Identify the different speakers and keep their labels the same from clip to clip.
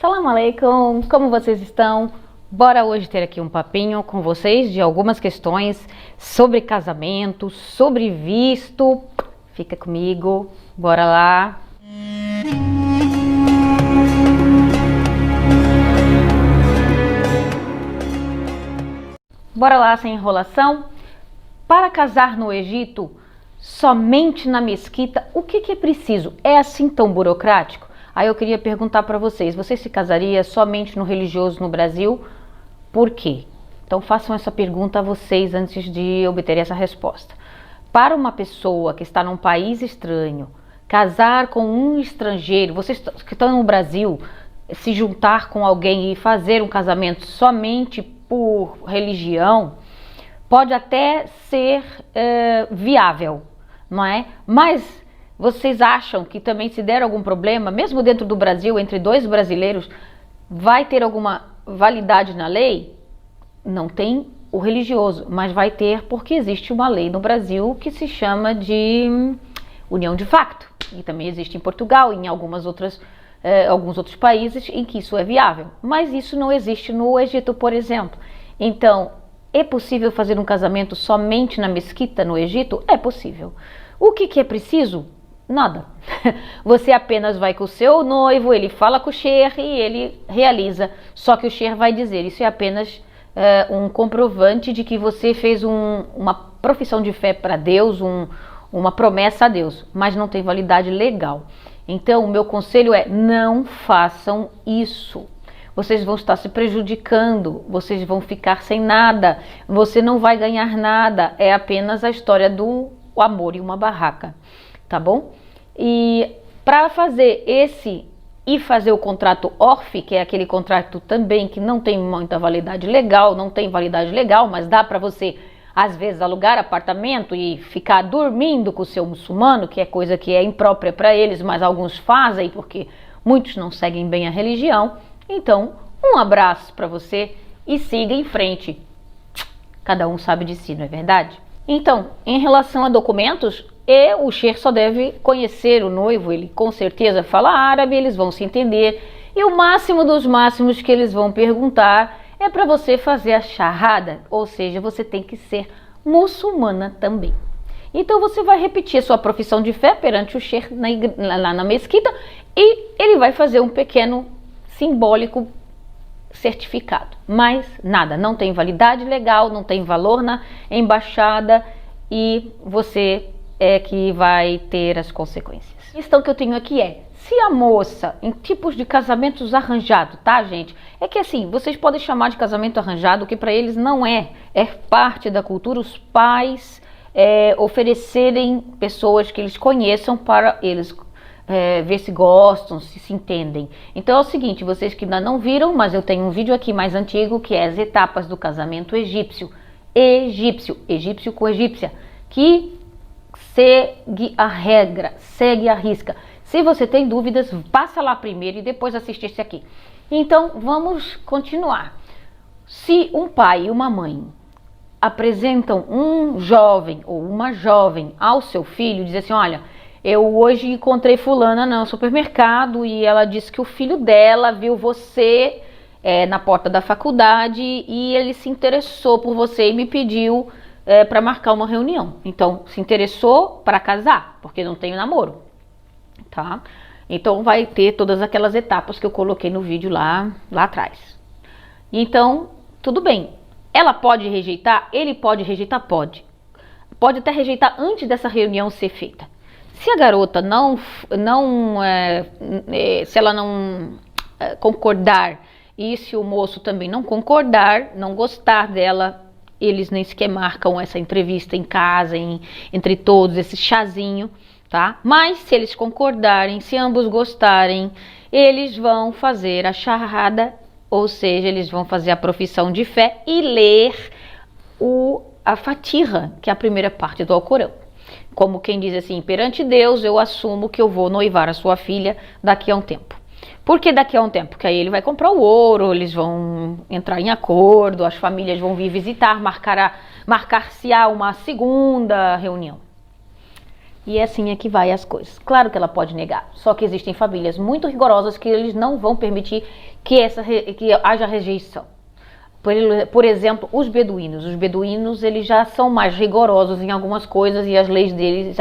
Speaker 1: Salam aleikum, como vocês estão? Bora hoje ter aqui um papinho com vocês de algumas questões sobre casamento, sobre visto. Fica comigo, bora lá. Bora lá, sem enrolação. Para casar no Egito, somente na mesquita, o que é preciso? É assim tão burocrático? Aí eu queria perguntar para vocês, você se casaria somente no religioso no Brasil? Por quê? Então façam essa pergunta a vocês antes de obter essa resposta. Para uma pessoa que está num país estranho, casar com um estrangeiro, vocês que estão no Brasil, se juntar com alguém e fazer um casamento somente por religião, pode até ser viável, não é? Mas vocês acham que também, se der algum problema, mesmo dentro do Brasil, entre dois brasileiros, vai ter alguma validade na lei? Não tem o religioso, mas vai ter, porque existe uma lei no Brasil que se chama de união de facto, e também existe em Portugal e em alguns outros países em que isso é viável, mas isso não existe no Egito, por exemplo. Então, é possível fazer um casamento somente na mesquita no Egito? É possível. O que é preciso? Nada. Você apenas vai com o seu noivo, ele fala com o sheikh e ele realiza. Só que o sheikh vai dizer, isso é apenas um comprovante de que você fez uma profissão de fé para Deus, uma promessa a Deus, mas não tem validade legal. Então, o meu conselho é, não façam isso. Vocês vão estar se prejudicando, vocês vão ficar sem nada, você não vai ganhar nada, é apenas a história do amor e uma barraca, tá bom? E para fazer fazer o contrato ORF, que é aquele contrato também que não tem muita validade legal, mas dá para você, às vezes, alugar apartamento e ficar dormindo com o seu muçulmano, que é coisa que é imprópria para eles, mas alguns fazem porque muitos não seguem bem a religião. Então, um abraço para você e siga em frente. Cada um sabe de si, não é verdade? Então, em relação a documentos, o sheikh só deve conhecer o noivo, ele com certeza fala árabe, eles vão se entender. E o máximo dos máximos que eles vão perguntar é para você fazer a shahada, ou seja, você tem que ser muçulmana também. Então você vai repetir a sua profissão de fé perante o sheikh lá na mesquita e ele vai fazer um pequeno simbólico certificado, mas nada, não tem validade legal, não tem valor na embaixada e você é que vai ter as consequências. A questão que eu tenho aqui é, se a moça, em tipos de casamentos arranjados, tá gente? É que assim, vocês podem chamar de casamento arranjado, que para eles não é parte da cultura, os pais oferecerem pessoas que eles conheçam para eles ver se gostam, se entendem. Então é o seguinte, vocês que ainda não viram, mas eu tenho um vídeo aqui mais antigo que é as etapas do casamento egípcio com egípcia, que segue a regra, segue a risca. Se você tem dúvidas, passa lá primeiro e depois assiste esse aqui. Então vamos continuar. Se um pai e uma mãe apresentam um jovem ou uma jovem ao seu filho, diz assim, olha, eu hoje encontrei fulana no supermercado e ela disse que o filho dela viu você na porta da faculdade e ele se interessou por você e me pediu para marcar uma reunião. Então, se interessou para casar, porque não tem namoro, tá? Então, vai ter todas aquelas etapas que eu coloquei no vídeo lá atrás. Então, tudo bem. Ela pode rejeitar? Ele pode rejeitar? Pode. Pode até rejeitar antes dessa reunião ser feita. Se a garota se ela não concordar e se o moço também não concordar, não gostar dela, eles nem sequer marcam essa entrevista em casa, entre todos, esse chazinho, tá? Mas se eles concordarem, se ambos gostarem, eles vão fazer a shahada, ou seja, eles vão fazer a profissão de fé e ler a Fatiha, que é a primeira parte do Alcorão. Como quem diz assim, perante Deus eu assumo que eu vou noivar a sua filha daqui a um tempo. Por que daqui a um tempo? Porque aí ele vai comprar o ouro, eles vão entrar em acordo, as famílias vão vir visitar, marcar-se-á uma segunda reunião. E assim é que vai as coisas. Claro que ela pode negar, só que existem famílias muito rigorosas que eles não vão permitir que haja rejeição. Por exemplo, os beduínos. Os beduínos, eles já são mais rigorosos em algumas coisas e as leis deles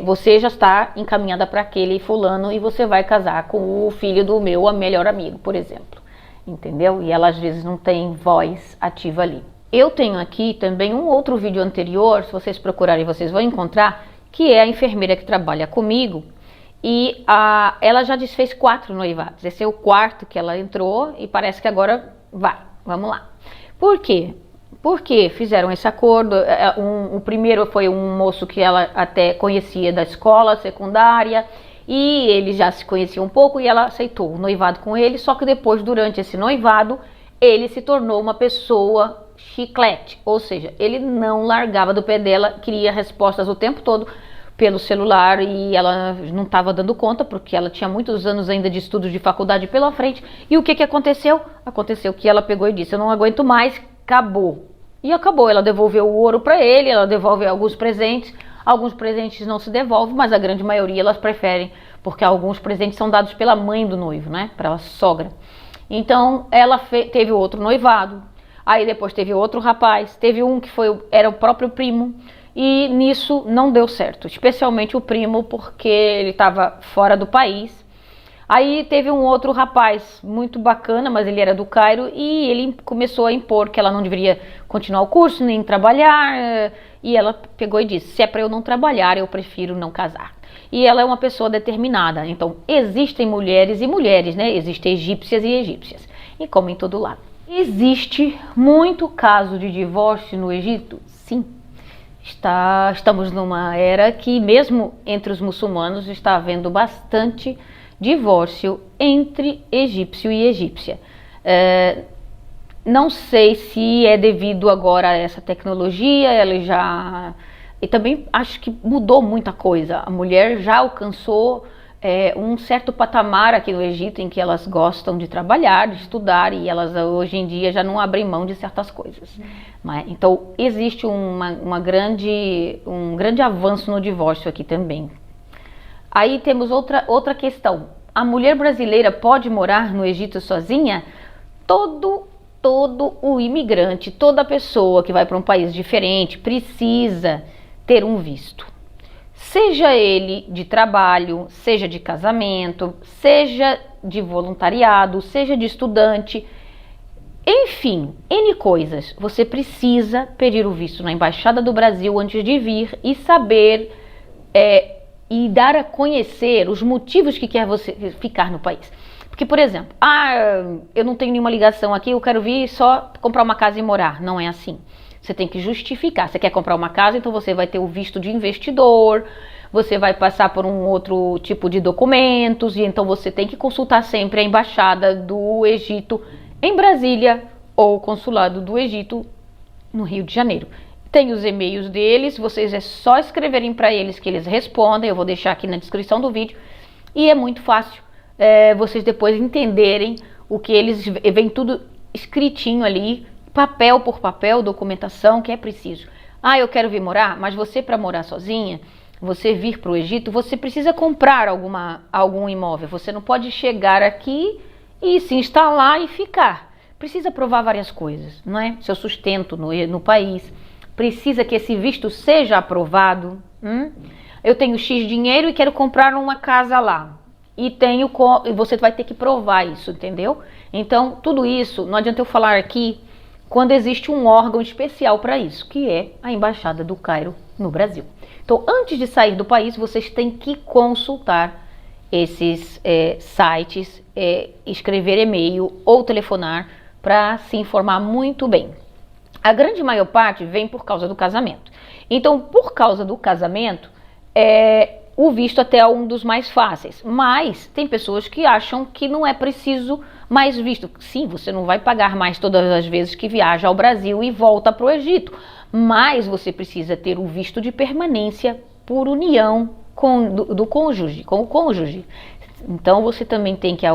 Speaker 1: você já está encaminhada para aquele fulano e você vai casar com o filho do meu melhor amigo, por exemplo. Entendeu? E ela às vezes não tem voz ativa ali. Eu tenho aqui também um outro vídeo anterior, se vocês procurarem vocês vão encontrar, que é a enfermeira que trabalha comigo. E ela já desfez 4 noivados. Esse é o 4º que ela entrou e parece que agora vai. Vamos lá. Por quê? Porque fizeram esse acordo. O primeiro foi um moço que ela até conhecia da escola secundária e eles já se conheciam um pouco e ela aceitou o noivado com ele, só que depois, durante esse noivado, ele se tornou uma pessoa chiclete, ou seja, ele não largava do pé dela, queria respostas o tempo todo pelo celular e ela não estava dando conta porque ela tinha muitos anos ainda de estudos de faculdade pela frente. E o que aconteceu? Aconteceu que ela pegou e disse: eu não aguento mais, acabou. E acabou, ela devolveu o ouro para ele, ela devolve alguns presentes não se devolvem, mas a grande maioria elas preferem, porque alguns presentes são dados pela mãe do noivo, né, para a sogra. Então ela teve outro noivado, aí depois teve outro rapaz, teve um que era o próprio primo, e nisso não deu certo, especialmente o primo, porque ele estava fora do país. Aí teve um outro rapaz muito bacana, mas ele era do Cairo, e ele começou a impor que ela não deveria continuar o curso, nem trabalhar, e ela pegou e disse: se é para eu não trabalhar, eu prefiro não casar. E ela é uma pessoa determinada. Então existem mulheres e mulheres, né? Existem egípcias e egípcias, e como em todo lado. Existe muito caso de divórcio no Egito? Sim. Estamos numa era que mesmo entre os muçulmanos está havendo bastante divórcio entre egípcio e egípcia. Não sei se é devido agora a essa tecnologia, e também acho que mudou muita coisa. A mulher já alcançou um certo patamar aqui no Egito em que elas gostam de trabalhar, de estudar, e elas hoje em dia já não abrem mão de certas coisas. Então existe um grande avanço no divórcio aqui também. Aí temos outra questão. A mulher brasileira pode morar no Egito sozinha? Todo o imigrante, toda pessoa que vai para um país diferente precisa ter um visto. Seja ele de trabalho, seja de casamento, seja de voluntariado, seja de estudante, enfim, N coisas. Você precisa pedir o visto na Embaixada do Brasil antes de vir e saber e dar a conhecer os motivos que quer você ficar no país. Porque, por exemplo, eu não tenho nenhuma ligação aqui, eu quero vir só comprar uma casa e morar. Não é assim. Você tem que justificar. Você quer comprar uma casa, então você vai ter o visto de investidor, você vai passar por um outro tipo de documentos, e então você tem que consultar sempre a Embaixada do Egito em Brasília ou o Consulado do Egito no Rio de Janeiro. Tem os e-mails deles, vocês é só escreverem para eles que eles respondem, eu vou deixar aqui na descrição do vídeo, e é muito fácil vocês depois entenderem o que eles, vem tudo escritinho ali, papel por papel, documentação que é preciso. Eu quero vir morar, mas você para morar sozinha, você vir para o Egito, você precisa comprar algum imóvel, você não pode chegar aqui e se instalar e ficar. Precisa provar várias coisas, não é? Seu sustento no país, precisa que esse visto seja aprovado. Eu tenho X dinheiro e quero comprar uma casa lá. E você vai ter que provar isso, entendeu? Então, tudo isso, não adianta eu falar aqui quando existe um órgão especial para isso, que é a Embaixada do Cairo no Brasil. Então, antes de sair do país, vocês têm que consultar esses sites, escrever e-mail ou telefonar para se informar muito bem. A grande maior parte vem por causa do casamento. Então, por causa do casamento, o visto até é um dos mais fáceis. Mas tem pessoas que acham que não é preciso mais visto. Sim, você não vai pagar mais todas as vezes que viaja ao Brasil e volta para o Egito. Mas você precisa ter o visto de permanência por união com o cônjuge. Então, você também tem que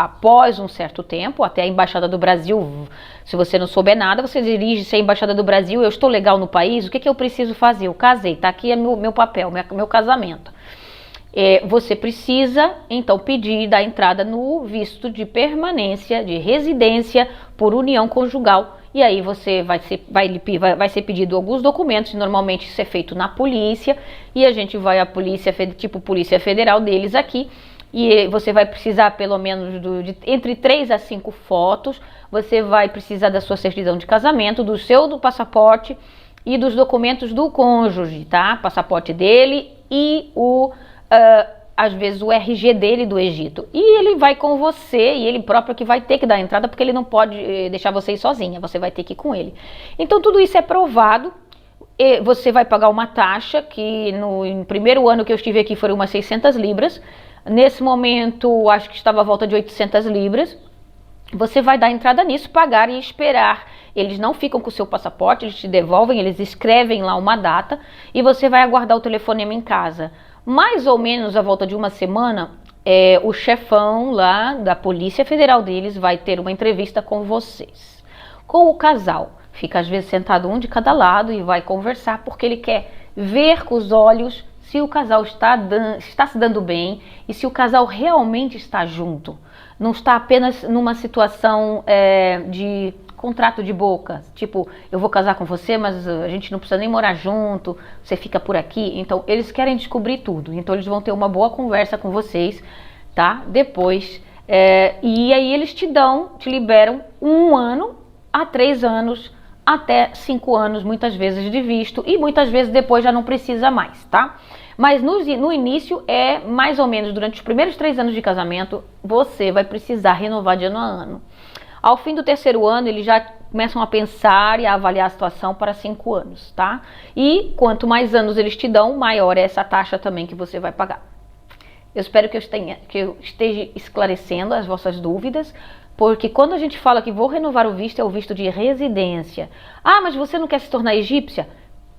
Speaker 1: após um certo tempo, até a Embaixada do Brasil. Se você não souber nada, você dirige-se à Embaixada do Brasil, eu estou legal no país, o que eu preciso fazer? Eu casei, tá aqui é meu papel, meu casamento. Você precisa, então, pedir da entrada no visto de permanência, de residência por união conjugal. E aí vai ser pedido alguns documentos, normalmente isso é feito na polícia, e a gente vai à polícia, tipo Polícia Federal deles aqui, e você vai precisar pelo menos entre 3 a 5 fotos, você vai precisar da sua certidão de casamento, do passaporte e dos documentos do cônjuge, tá? Passaporte dele e às vezes o RG dele do Egito. E ele vai com você, e ele próprio que vai ter que dar a entrada, porque ele não pode deixar você ir sozinha, você vai ter que ir com ele. Então tudo isso é provado, e você vai pagar uma taxa, que no primeiro ano que eu estive aqui foram umas 600 libras, nesse momento acho que estava à volta de 800 libras, você vai dar entrada nisso, pagar e esperar. Eles não ficam com o seu passaporte, eles te devolvem, eles escrevem lá uma data, e você vai aguardar o telefonema em casa. Mais ou menos à volta de uma semana, o chefão lá da Polícia Federal deles vai ter uma entrevista com vocês, com o casal. Fica às vezes sentado um de cada lado e vai conversar, porque ele quer ver com os olhos se o casal está se dando bem e se o casal realmente está junto. Não está apenas numa situação de contrato de boca, tipo, eu vou casar com você, mas a gente não precisa nem morar junto, você fica por aqui. Então, eles querem descobrir tudo, então eles vão ter uma boa conversa com vocês, tá? Depois, e aí eles te liberam 1 ano a 3 anos, até 5 anos, muitas vezes de visto, e muitas vezes depois já não precisa mais, tá? Mas no início, mais ou menos durante os primeiros 3 anos de casamento, você vai precisar renovar de ano a ano. Ao fim do 3º ano, eles já começam a pensar e a avaliar a situação para 5 anos, tá? E quanto mais anos eles te dão, maior é essa taxa também que você vai pagar. Eu espero que eu esteja esclarecendo as vossas dúvidas, porque quando a gente fala que vou renovar o visto, é o visto de residência. Ah, mas você não quer se tornar egípcia?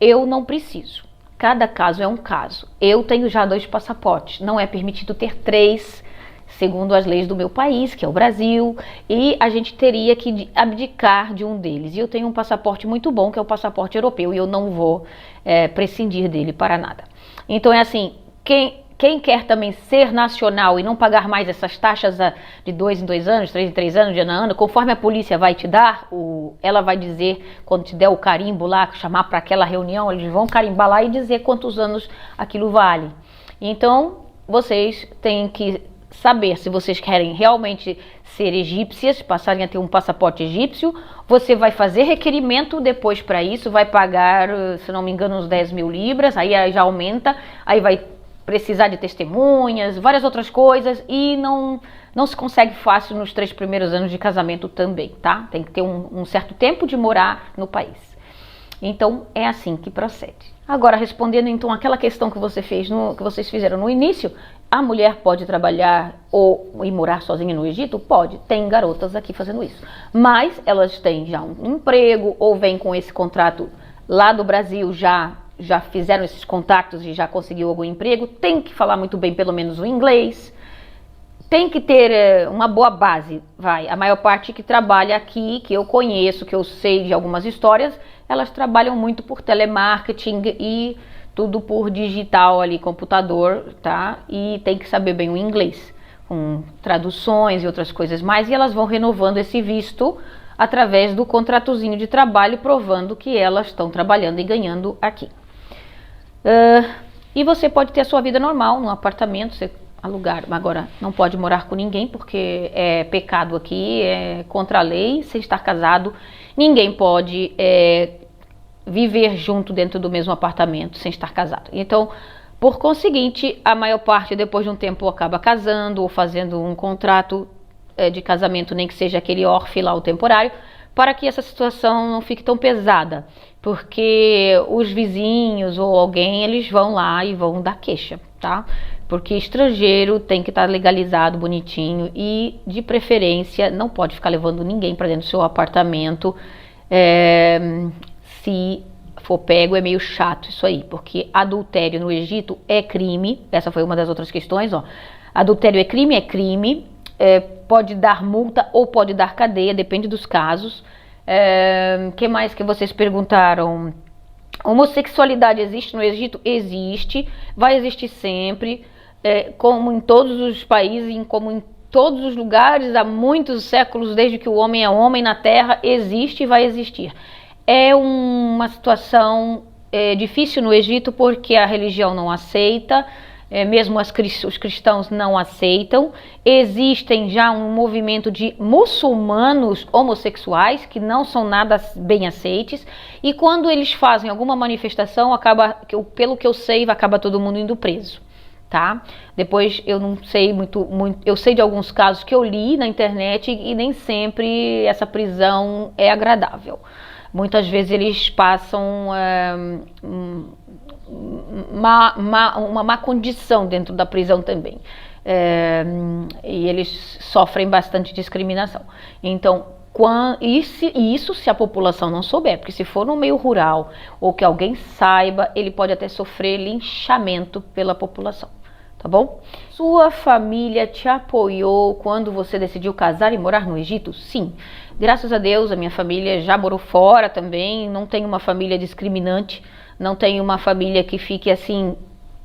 Speaker 1: Eu não preciso. Cada caso é um caso. Eu tenho já 2 passaportes, não é permitido ter 3, segundo as leis do meu país, que é o Brasil, e a gente teria que abdicar de um deles. E eu tenho um passaporte muito bom, que é o passaporte europeu, e eu não vou prescindir dele para nada. Então é assim, quem quer também ser nacional e não pagar mais essas taxas de 2 em 2 anos, 3 em 3 anos, de ano a ano, conforme a polícia vai te dar, ela vai dizer, quando te der o carimbo lá, chamar para aquela reunião, eles vão carimbar lá e dizer quantos anos aquilo vale. Então, vocês têm que saber se vocês querem realmente ser egípcias, passarem a ter um passaporte egípcio. Você vai fazer requerimento depois para isso, vai pagar, se não me engano, uns 10 mil libras, aí já aumenta, aí vai precisar de testemunhas, várias outras coisas, e não se consegue fácil nos 3 primeiros anos de casamento também, tá? Tem que ter um certo tempo de morar no país. Então, é assim que procede. Agora, respondendo então aquela questão que vocês fizeram no início, a mulher pode trabalhar e morar sozinha no Egito? Pode, tem garotas aqui fazendo isso. Mas elas têm já um emprego, ou vêm com esse contrato lá do Brasil, já fizeram esses contatos e já conseguiu algum emprego, tem que falar muito bem pelo menos o inglês, tem que ter uma boa base, a maior parte que trabalha aqui, que eu conheço, que eu sei de algumas histórias, elas trabalham muito por telemarketing e tudo por digital ali, computador, tá? E tem que saber bem o inglês, com traduções e outras coisas mais, e elas vão renovando esse visto através do contratozinho de trabalho, provando que elas estão trabalhando e ganhando aqui. E você pode ter a sua vida normal, num apartamento, você alugar, agora não pode morar com ninguém, porque é pecado aqui, é contra a lei, sem estar casado, ninguém pode viver junto dentro do mesmo apartamento, sem estar casado. Então, por conseguinte, a maior parte, depois de um tempo, acaba casando ou fazendo um contrato de casamento, nem que seja aquele lá, o temporário, para que essa situação não fique tão pesada, porque os vizinhos ou alguém, eles vão lá e vão dar queixa, tá? Porque estrangeiro tem que estar legalizado, bonitinho, e de preferência não pode ficar levando ninguém para dentro do seu apartamento. Se for pego, é meio chato isso aí, porque adultério no Egito é crime. Essa foi uma das outras questões, ó. Adultério é crime, pode dar multa ou pode dar cadeia, depende dos casos. Que mais que vocês perguntaram? Homossexualidade existe no Egito? Existe, vai existir sempre, como em todos os países, como em todos os lugares, há muitos séculos, desde que o homem é homem na Terra, existe e vai existir. É uma situação difícil no Egito porque a religião não aceita, mesmo os cristãos não aceitam. Existem já um movimento de muçulmanos homossexuais que não são nada bem aceites, e quando eles fazem alguma manifestação, pelo que eu sei, acaba todo mundo indo preso. Tá? Depois eu não sei muito, eu sei de alguns casos que eu li na internet e nem sempre essa prisão é agradável. Muitas vezes eles passam uma má condição dentro da prisão também. E eles sofrem bastante discriminação. Então, isso se a população não souber, porque se for no meio rural ou que alguém saiba, ele pode até sofrer linchamento pela população. Tá bom? Sua família te apoiou quando você decidiu casar e morar no Egito? Sim. Graças a Deus, a minha família já morou fora também. Não tenho uma família discriminante. Não tenho uma família que fique assim...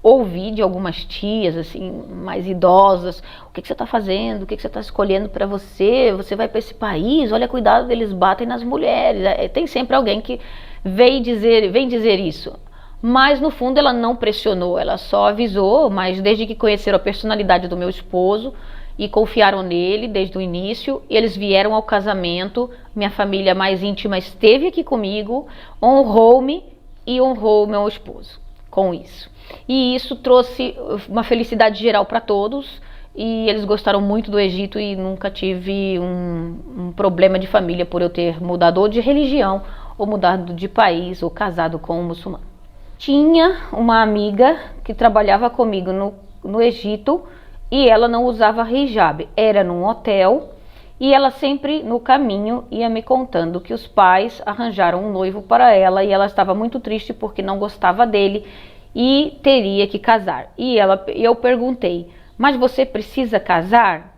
Speaker 1: Ouvi de algumas tias assim, mais idosas. O que você está fazendo? O que você está escolhendo para você? Você vai para esse país? Olha, cuidado, eles batem nas mulheres. Tem sempre alguém que vem dizer isso. Mas no fundo ela não pressionou, ela só avisou, mas desde que conheceram a personalidade do meu esposo e confiaram nele desde o início, eles vieram ao casamento, minha família mais íntima esteve aqui comigo, honrou-me e honrou meu esposo com isso. E isso trouxe uma felicidade geral para todos, e eles gostaram muito do Egito e nunca tive um problema de família por eu ter mudado ou de religião, ou mudado de país, ou casado com um muçulmano. Tinha uma amiga que trabalhava comigo no Egito e ela não usava hijab. Era num hotel e ela sempre no caminho ia me contando que os pais arranjaram um noivo para ela e ela estava muito triste porque não gostava dele e teria que casar. E eu perguntei, mas você precisa casar?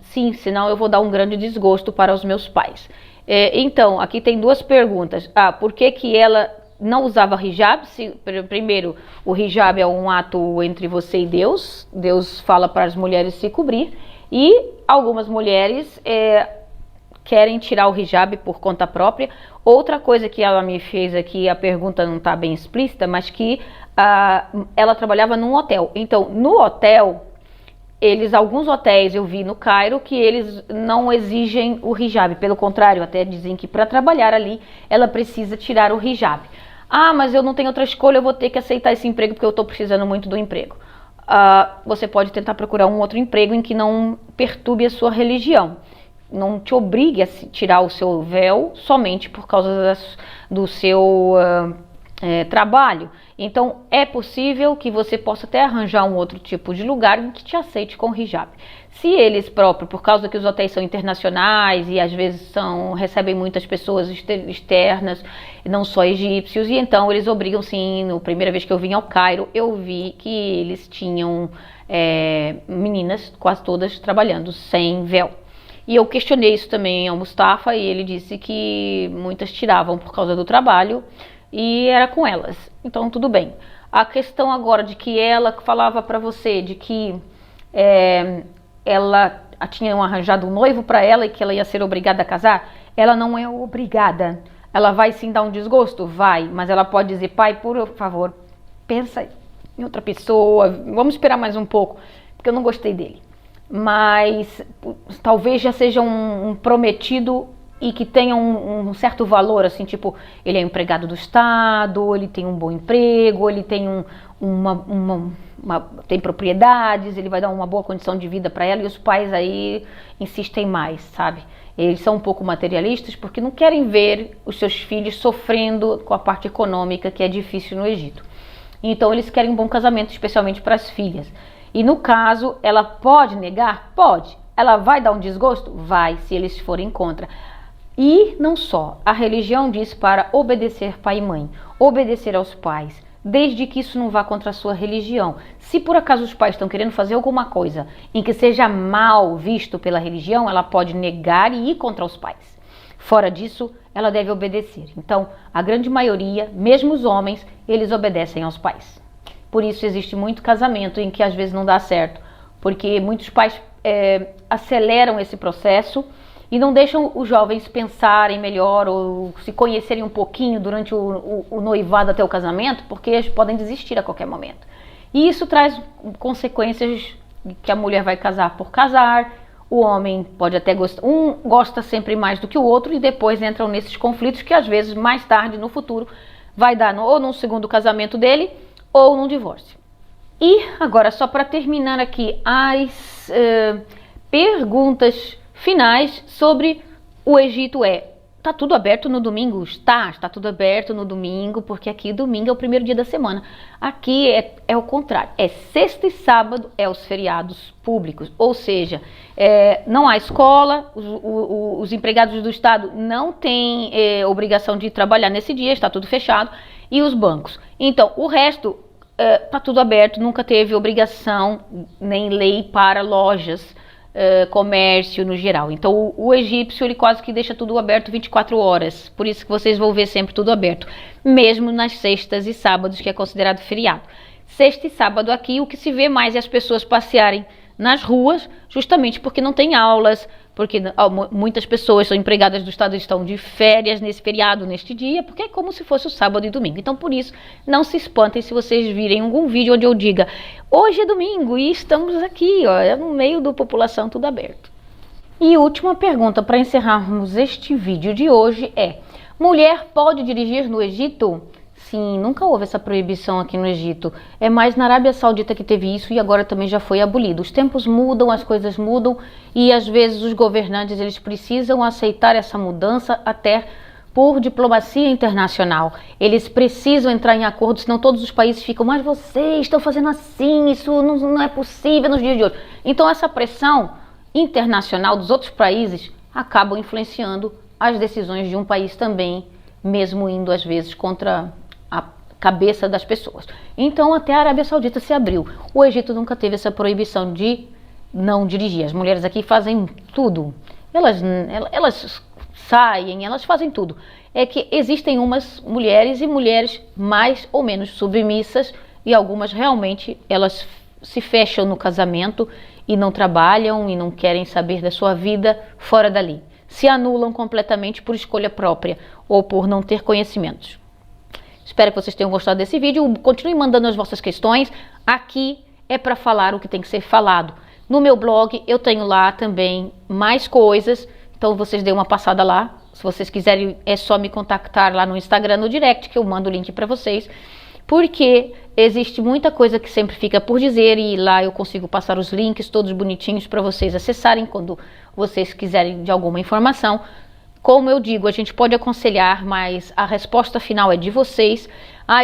Speaker 1: Sim, senão eu vou dar um grande desgosto para os meus pais. Então, aqui tem duas perguntas. Por que ela não usava hijab? Primeiro, o hijab é um ato entre você e Deus. Deus fala para as mulheres se cobrir. E algumas mulheres querem tirar o hijab por conta própria. Outra coisa que ela me fez aqui, a pergunta não está bem explícita, mas que ela trabalhava num hotel. Então, no hotel, alguns hotéis eu vi no Cairo que eles não exigem o hijab. Pelo contrário, até dizem que para trabalhar ali, ela precisa tirar o hijab. Mas eu não tenho outra escolha, eu vou ter que aceitar esse emprego porque eu estou precisando muito do emprego. Você pode tentar procurar um outro emprego em que não perturbe a sua religião. Não te obrigue a tirar o seu véu somente por causa do seu trabalho. Então é possível que você possa até arranjar um outro tipo de lugar em que te aceite com hijab. Se eles próprios, por causa que os hotéis são internacionais e às vezes recebem muitas pessoas externas, não só egípcios, e então eles obrigam sim. Na primeira vez que eu vim ao Cairo, eu vi que eles tinham meninas quase todas trabalhando sem véu. E eu questionei isso também ao Mustafa e ele disse que muitas tiravam por causa do trabalho e era com elas. Então tudo bem. A questão agora de que ela falava para você de que ela tinha arranjado um noivo para ela e que ela ia ser obrigada a casar, ela não é obrigada. Ela vai sim dar um desgosto? Vai, mas ela pode dizer, pai, por favor, pensa em outra pessoa, vamos esperar mais um pouco, porque eu não gostei dele. Mas talvez já seja um prometido e que tenha um certo valor, assim, tipo, ele é empregado do Estado, ele tem um bom emprego, ele tem tem propriedades, ele vai dar uma boa condição de vida para ela, e os pais aí insistem mais, sabe? Eles são um pouco materialistas porque não querem ver os seus filhos sofrendo com a parte econômica que é difícil no Egito. Então eles querem um bom casamento, especialmente para as filhas. E no caso, ela pode negar? Pode. Ela vai dar um desgosto? Vai, se eles forem contra. E não só, a religião diz para obedecer pai e mãe, obedecer aos pais, desde que isso não vá contra a sua religião. Se por acaso os pais estão querendo fazer alguma coisa em que seja mal visto pela religião, ela pode negar e ir contra os pais. Fora disso, ela deve obedecer. Então, a grande maioria, mesmo os homens, eles obedecem aos pais. Por isso existe muito casamento em que às vezes não dá certo, porque muitos pais aceleram esse processo e não deixam os jovens pensarem melhor ou se conhecerem um pouquinho durante o noivado até o casamento, porque eles podem desistir a qualquer momento. E isso traz consequências que a mulher vai casar por casar, o homem pode até gostar, um gosta sempre mais do que o outro e depois entram nesses conflitos que às vezes mais tarde no futuro vai dar ou num segundo casamento dele ou num divórcio. E agora, só para terminar aqui, as perguntas finais sobre o Egito tá tudo aberto no domingo? Está tudo aberto no domingo, porque aqui domingo é o primeiro dia da semana. Aqui é o contrário, sexta e sábado os feriados públicos, ou seja, não há escola, os empregados do Estado não têm obrigação de trabalhar nesse dia, está tudo fechado, e os bancos. Então, o resto tá tudo aberto, nunca teve obrigação nem lei para lojas, comércio no geral. Então o egípcio ele quase que deixa tudo aberto 24 horas, por isso que vocês vão ver sempre tudo aberto, mesmo nas sextas e sábados, que é considerado feriado. Sexta e sábado aqui o que se vê mais é as pessoas passearem nas ruas, justamente porque não tem aulas, porque muitas pessoas são empregadas do Estado e estão de férias nesse feriado, neste dia, porque é como se fosse o sábado e domingo. Então, por isso, não se espantem se vocês virem algum vídeo onde eu diga hoje é domingo e estamos aqui, no meio da população, tudo aberto. E última pergunta para encerrarmos este vídeo de hoje mulher pode dirigir no Egito? Sim, nunca houve essa proibição aqui no Egito. É mais na Arábia Saudita que teve isso e agora também já foi abolido. Os tempos mudam, as coisas mudam e às vezes os governantes eles precisam aceitar essa mudança até por diplomacia internacional. Eles precisam entrar em acordo, senão todos os países ficam, mas vocês estão fazendo assim, isso não é possível nos dias de hoje. Então essa pressão internacional dos outros países acaba influenciando as decisões de um país também, mesmo indo às vezes contra a cabeça das pessoas. Então até a Arábia Saudita se abriu. O Egito nunca teve essa proibição de não dirigir. As mulheres aqui fazem tudo. Elas saem, elas fazem tudo. É que existem umas mulheres e mulheres mais ou menos submissas e algumas realmente elas se fecham no casamento e não trabalham e não querem saber da sua vida fora dali. Se anulam completamente por escolha própria ou por não ter conhecimentos. Espero que vocês tenham gostado desse vídeo. Continuem mandando as vossas questões. Aqui é para falar o que tem que ser falado. No meu blog eu tenho lá também mais coisas. Então vocês deem uma passada lá. Se vocês quiserem é só me contactar lá no Instagram, no direct, que eu mando o link para vocês. Porque existe muita coisa que sempre fica por dizer e lá eu consigo passar os links todos bonitinhos para vocês acessarem quando vocês quiserem de alguma informação. Como eu digo, a gente pode aconselhar, mas a resposta final é de vocês.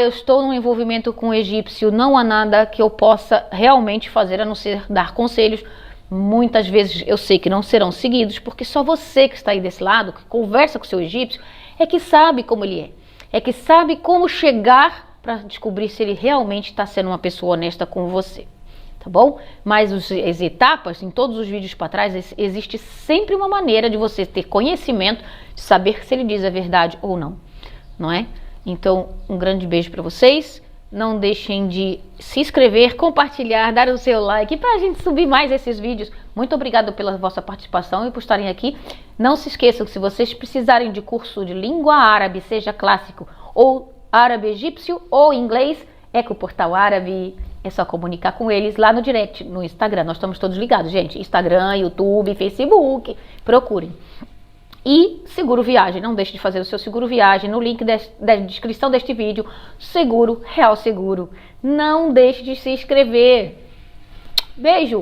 Speaker 1: Eu estou num envolvimento com o egípcio, não há nada que eu possa realmente fazer a não ser dar conselhos. Muitas vezes eu sei que não serão seguidos, porque só você que está aí desse lado, que conversa com o seu egípcio, é que sabe como ele é que sabe como chegar para descobrir se ele realmente está sendo uma pessoa honesta com você. Tá bom? Mas as etapas, em todos os vídeos para trás, existe sempre uma maneira de você ter conhecimento, de saber se ele diz a verdade ou não, não é? Então, um grande beijo para vocês, não deixem de se inscrever, compartilhar, dar o seu like para a gente subir mais esses vídeos. Muito obrigado pela vossa participação e por estarem aqui. Não se esqueçam que se vocês precisarem de curso de língua árabe, seja clássico ou árabe egípcio ou inglês, com o Portal Árabe. É só comunicar com eles lá no direct, no Instagram. Nós estamos todos ligados, gente. Instagram, YouTube, Facebook. Procurem. E seguro viagem. Não deixe de fazer o seu seguro viagem no link da descrição deste vídeo. Seguro, Real Seguro. Não deixe de se inscrever. Beijo!